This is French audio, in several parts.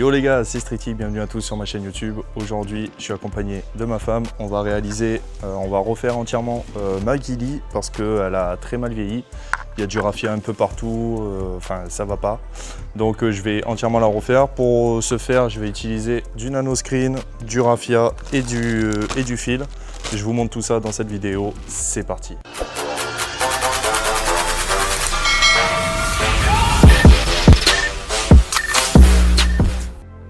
Yo les gars, c'est Streety, bienvenue à tous sur ma chaîne YouTube. Aujourd'hui, je suis accompagné de ma femme. On va refaire entièrement ma Ghillie parce qu'elle a très mal vieilli. Il y a du raffia un peu partout, enfin ça va pas. Donc je vais entièrement la refaire. Pour ce faire, je vais utiliser du nanoscreen, du raffia et du fil. Je vous montre tout ça dans cette vidéo. C'est parti.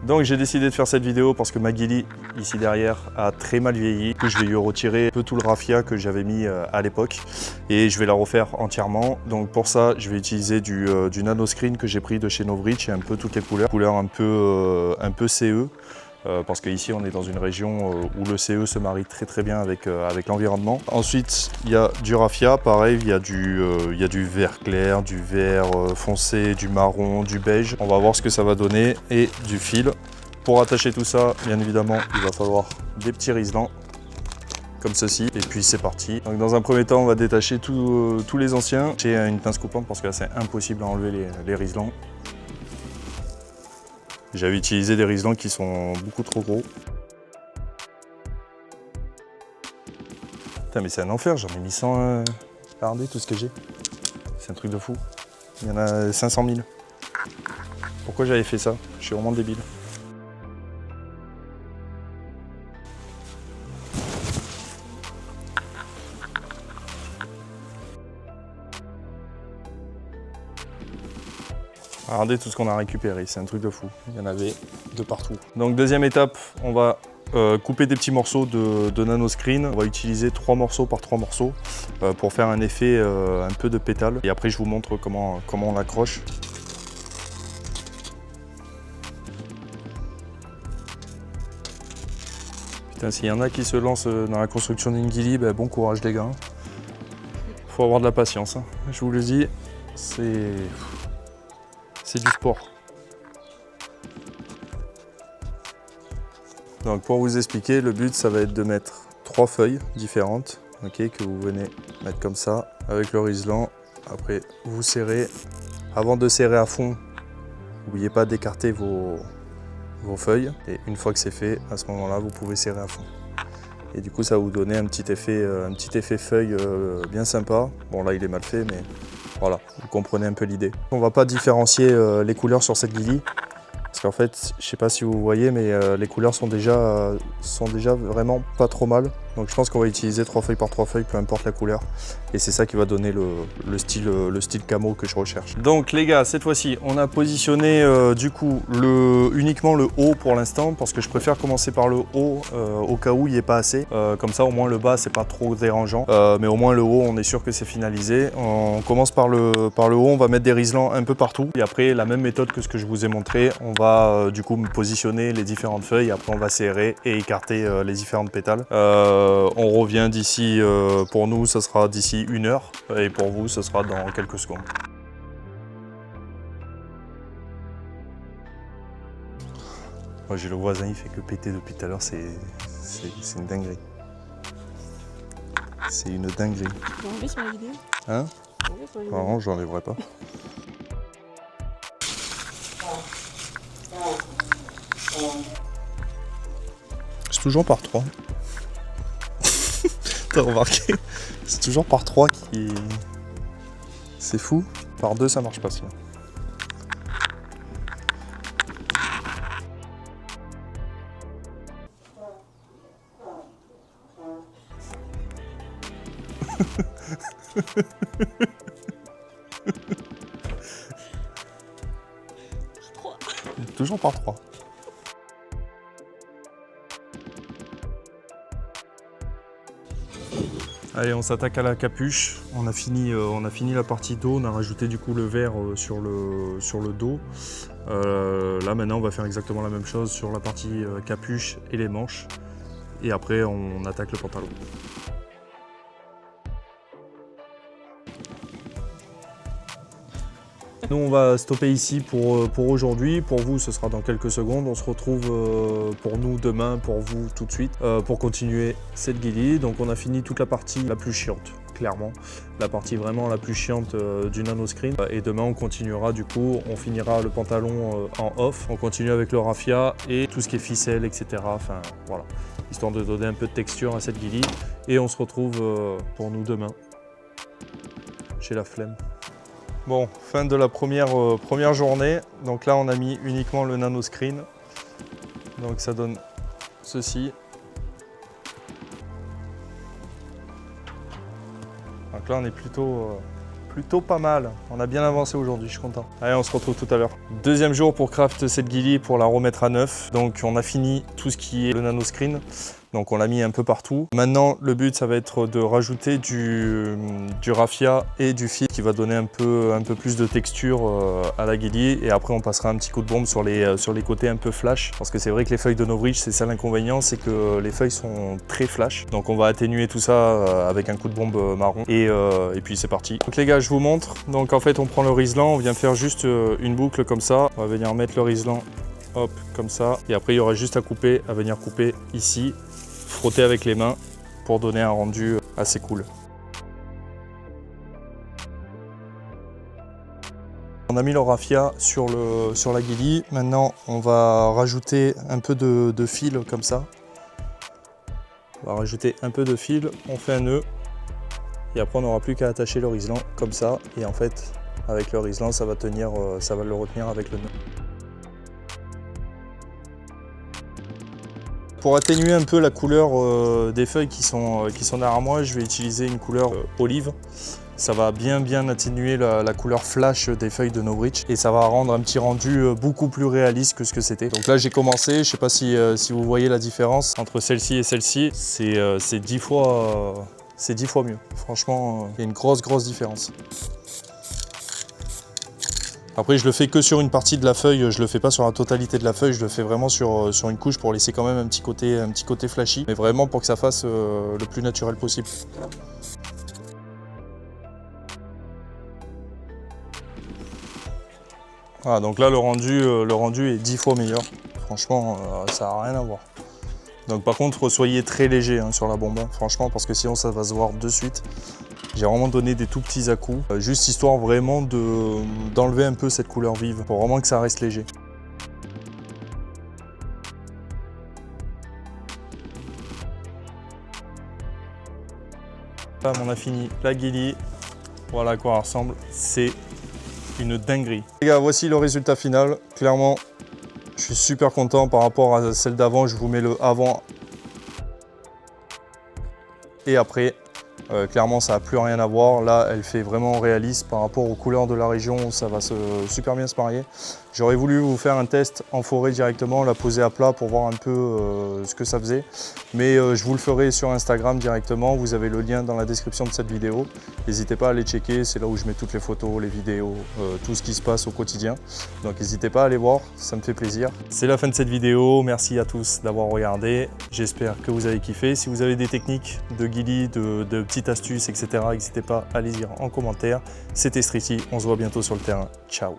Donc j'ai décidé de faire cette vidéo parce que ma Ghillie, ici derrière, a très mal vieilli. Je vais lui retirer un peu tout le raffia que j'avais mis à l'époque et je vais la refaire entièrement. Donc pour ça, je vais utiliser du nanoscreen que j'ai pris de chez Novritsch et un peu toutes les couleurs un peu CE. Parce qu'ici on est dans une région où le CE se marie très bien avec l'environnement. Ensuite il y a du raffia, pareil, il y a du vert clair, du vert foncé, du marron, du beige. On va voir ce que ça va donner et du fil. Pour attacher tout ça, bien évidemment, il va falloir des petits riselants comme ceci et puis c'est parti. Donc dans un premier temps on va détacher tous les anciens. J'ai une pince coupante parce que là c'est impossible à enlever les riselants. J'avais utilisé des riselants qui sont beaucoup trop gros. Putain mais c'est un enfer, j'en ai mis 100 regardez tout ce que j'ai. C'est un truc de fou. Il y en a 500 000. Pourquoi j'avais fait ça? Je suis vraiment débile. Regardez tout ce qu'on a récupéré, c'est un truc de fou. Il y en avait de partout. Donc deuxième étape, on va couper des petits morceaux de nanoscreen. On va utiliser 3 morceaux par 3 morceaux pour faire un effet un peu de pétale. Et après je vous montre comment on l'accroche. Putain, s'il y en a qui se lancent dans la construction d'une Ghillie, ben, bon courage les gars. Faut avoir de la patience, hein. Je vous le dis, c'est du sport. Donc pour vous expliquer, le but ça va être de mettre 3 feuilles différentes, okay, que vous venez mettre comme ça avec le riselant. Après vous serrez. Avant de serrer à fond, n'oubliez pas d'écarter vos feuilles. Et une fois que c'est fait, à ce moment-là, vous pouvez serrer à fond. Et du coup ça va vous donner un petit effet feuille bien sympa. Bon là il est mal fait mais voilà, vous comprenez un peu l'idée. On ne va pas différencier les couleurs sur cette Ghillie. Parce qu'en fait, je ne sais pas si vous voyez, mais les couleurs sont déjà vraiment pas trop mal. Donc je pense qu'on va utiliser 3 feuilles par 3 feuilles, peu importe la couleur. Et c'est ça qui va donner le style camo que je recherche. Donc les gars, cette fois-ci, on a positionné du coup uniquement le haut pour l'instant, parce que je préfère commencer par le haut au cas où il n'y ait pas assez. Comme ça, au moins le bas, c'est pas trop dérangeant. Mais au moins le haut, on est sûr que c'est finalisé. On commence par le haut, on va mettre des riselants un peu partout. Et après, la même méthode que ce que je vous ai montré, on va du coup positionner les différentes feuilles. Après, on va serrer et écarter les différentes pétales. On revient d'ici, pour nous, ça sera d'ici 1 heure. Et pour vous, ce sera dans quelques secondes. Moi, j'ai le voisin, il fait que péter depuis tout à l'heure. C'est une dinguerie. C'est une dinguerie. Tu vas enlever sur la vidéo? Hein? Non, je n'enlèverai pas. C'est toujours par 3. T'as remarqué? C'est toujours par 3 qui... C'est fou. Par 2, ça marche pas sinon. Toujours par 3. Allez, on s'attaque à la capuche. On a fini la partie dos. On a rajouté du coup le vert sur le dos. Là maintenant, on va faire exactement la même chose sur la partie capuche et les manches. Et après, on attaque le pantalon. Nous on va stopper ici pour aujourd'hui. Pour vous ce sera dans quelques secondes. On se retrouve pour nous demain, pour vous tout de suite, pour continuer cette Ghillie. Donc on a fini toute la partie la plus chiante, clairement. La partie vraiment la plus chiante du nanoscreen. Et demain on continuera du coup, on finira le pantalon en off, on continue avec le raffia et tout ce qui est ficelle, etc. Enfin voilà, histoire de donner un peu de texture à cette ghillie. Et on se retrouve pour nous demain. J'ai la flemme. Bon, fin de la première journée. Donc là on a mis uniquement le nanoscreen. Donc ça donne ceci. Donc là on est plutôt pas mal. On a bien avancé aujourd'hui, je suis content. Allez, on se retrouve tout à l'heure. Deuxième jour pour craft cette ghillie pour la remettre à neuf. Donc on a fini tout ce qui est le nanoscreen. Donc on l'a mis un peu partout. Maintenant le but ça va être de rajouter du raffia et du fil qui va donner un peu plus de texture à la ghillie. Et après on passera un petit coup de bombe sur les côtés un peu flash. Parce que c'est vrai que les feuilles de Novritsch, c'est ça l'inconvénient, c'est que les feuilles sont très flash. Donc on va atténuer tout ça avec un coup de bombe marron. Et puis c'est parti. Donc les gars, je vous montre. Donc en fait on prend le riselant, on vient faire juste une boucle comme ça. On va venir mettre le riselant, hop, comme ça. Et après il y aura juste à couper, à venir couper ici. Frotter avec les mains pour donner un rendu assez cool. On a mis le raffia sur la ghillie. Maintenant, on va rajouter un peu de fil comme ça. On va rajouter un peu de fil, on fait un nœud. Et après, on n'aura plus qu'à attacher le riselant comme ça. Et en fait, avec le riselant, ça va le retenir avec le nœud. Pour atténuer un peu la couleur des feuilles qui sont derrière moi, je vais utiliser une couleur olive. Ça va bien atténuer la couleur flash des feuilles de Novritsch et ça va rendre un petit rendu beaucoup plus réaliste que ce que c'était. Donc là j'ai commencé, je ne sais pas si vous voyez la différence entre celle-ci et celle-ci, c'est 10 fois mieux. Franchement, il y a une grosse différence. Après, je le fais que sur une partie de la feuille, je le fais pas sur la totalité de la feuille, je le fais vraiment sur une couche pour laisser quand même un petit côté flashy, mais vraiment pour que ça fasse le plus naturel possible. Voilà, donc là le rendu est 10 fois meilleur. Franchement, ça n'a rien à voir. Donc par contre, soyez très léger hein, sur la bombe, hein, franchement, parce que sinon ça va se voir de suite. J'ai vraiment donné des tout petits à-coups, juste histoire vraiment d'enlever un peu cette couleur vive, pour vraiment que ça reste léger. Là, on a fini la ghillie, voilà à quoi elle ressemble, c'est une dinguerie. Les gars, voici le résultat final, clairement, je suis super content par rapport à celle d'avant, je vous mets le avant et après. Clairement ça n'a plus rien à voir, là elle fait vraiment réaliste par rapport aux couleurs de la région, ça va super bien se marier. J'aurais voulu vous faire un test en forêt directement, la poser à plat pour voir un peu ce que ça faisait. Mais je vous le ferai sur Instagram directement, vous avez le lien dans la description de cette vidéo. N'hésitez pas à aller checker, c'est là où je mets toutes les photos, les vidéos, tout ce qui se passe au quotidien. Donc n'hésitez pas à aller voir, ça me fait plaisir. C'est la fin de cette vidéo, merci à tous d'avoir regardé. J'espère que vous avez kiffé. Si vous avez des techniques de ghillie, de petites astuces, etc., n'hésitez pas à les dire en commentaire. C'était Streety, on se voit bientôt sur le terrain. Ciao.